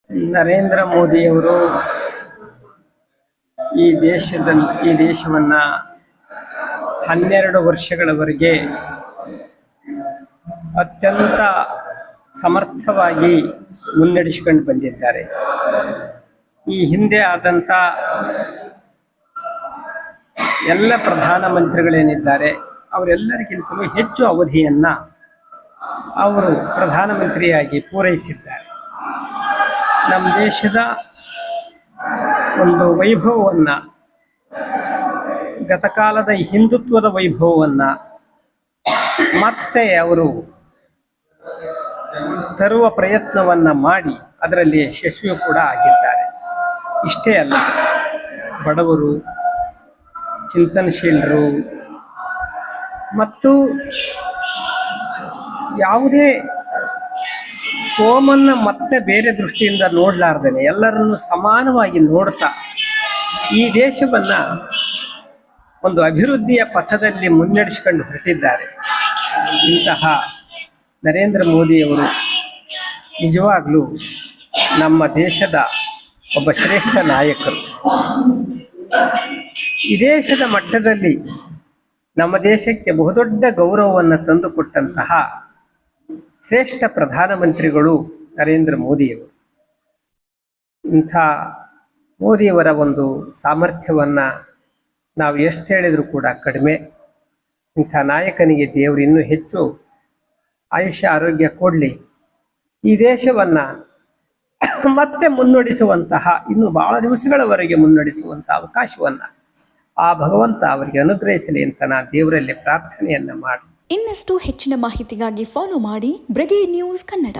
ನರೇಂದ್ರ ಮೋದಿಯವರು ಈ ದೇಶವನ್ನು 12 ವರ್ಷಗಳವರೆಗೆ ಅತ್ಯಂತ ಸಮರ್ಥವಾಗಿ ಮುನ್ನಡೆಸಿಕೊಂಡು ಬಂದಿದ್ದಾರೆ. ಈ ಹಿಂದೆ ಆದಂಥ ಎಲ್ಲ ಪ್ರಧಾನಮಂತ್ರಿಗಳೇನಿದ್ದಾರೆ ಅವರೆಲ್ಲರಿಗಿಂತಲೂ ಹೆಚ್ಚು ಅವಧಿಯನ್ನು ಅವರು ಪ್ರಧಾನಮಂತ್ರಿಯಾಗಿ ಪೂರೈಸಿದ್ದಾರೆ. ನಮ್ಮ ದೇಶದ ಒಂದು ವೈಭವವನ್ನು, ಗತಕಾಲದ ಹಿಂದುತ್ವದ ವೈಭವವನ್ನು ಮತ್ತೆ ಅವರು ತರುವ ಪ್ರಯತ್ನವನ್ನು ಮಾಡಿ ಅದರಲ್ಲಿ ಯಶಸ್ವಿ ಕೂಡ ಆಗಿದ್ದಾರೆ. ಇಷ್ಟೇ ಅಲ್ಲ, ಬಡವರು, ಚಿಂತನಶೀಲರು ಮತ್ತು ಯಾವುದೇ ಕೋಮನ್ನು ಮತ್ತೆ ಬೇರೆ ದೃಷ್ಟಿಯಿಂದ ನೋಡಲಾರ್ದೇನೆ ಎಲ್ಲರನ್ನು ಸಮಾನವಾಗಿ ನೋಡ್ತಾ ಈ ದೇಶವನ್ನು ಒಂದು ಅಭಿವೃದ್ಧಿಯ ಪಥದಲ್ಲಿ ಮುನ್ನಡೆಸಿಕೊಂಡು ಹೊರಟಿದ್ದಾರೆ. ಇಂತಹ ನರೇಂದ್ರ ಮೋದಿಯವರು ನಿಜವಾಗಲೂ ನಮ್ಮ ದೇಶದ ಒಬ್ಬ ಶ್ರೇಷ್ಠ ನಾಯಕರು. ವಿದೇಶದ ಮಟ್ಟದಲ್ಲಿ ನಮ್ಮ ದೇಶಕ್ಕೆ ಬಹುದೊಡ್ಡ ಗೌರವವನ್ನು ತಂದುಕೊಟ್ಟಂತಹ ಶ್ರೇಷ್ಠ ಪ್ರಧಾನಮಂತ್ರಿಗಳು ನರೇಂದ್ರ ಮೋದಿಯವರು. ಇಂಥ ಮೋದಿಯವರ ಒಂದು ಸಾಮರ್ಥ್ಯವನ್ನು ನಾವು ಎಷ್ಟು ಹೇಳಿದರೂ ಕೂಡ ಕಡಿಮೆ. ಇಂಥ ನಾಯಕನಿಗೆ ದೇವರು ಇನ್ನೂ ಹೆಚ್ಚು ಆಯುಷ್ಯ ಆರೋಗ್ಯ ಕೊಡಲಿ. ಈ ದೇಶವನ್ನು ಮತ್ತೆ ಮುನ್ನಡೆಸುವಂತಹ, ಇನ್ನು ಬಹಳ ದಿವಸಗಳವರೆಗೆ ಮುನ್ನಡೆಸುವಂಥ ಅವಕಾಶವನ್ನು ಆ ಭಗವಂತ ಅವರಿಗೆ ಅನುಗ್ರಹಿಸಲಿ ಅಂತ ನಾನು ದೇವರಲ್ಲಿ ಪ್ರಾರ್ಥನೆಯನ್ನು ಮಾಡಿ. ಇನ್ನಷ್ಟು ಹೆಚ್ಚಿನ ಮಾಹಿತಿಗಾಗಿ ಫಾಲೋ ಮಾಡಿ ಬ್ರಿಗೇಡ್ ನ್ಯೂಸ್ ಕನ್ನಡ.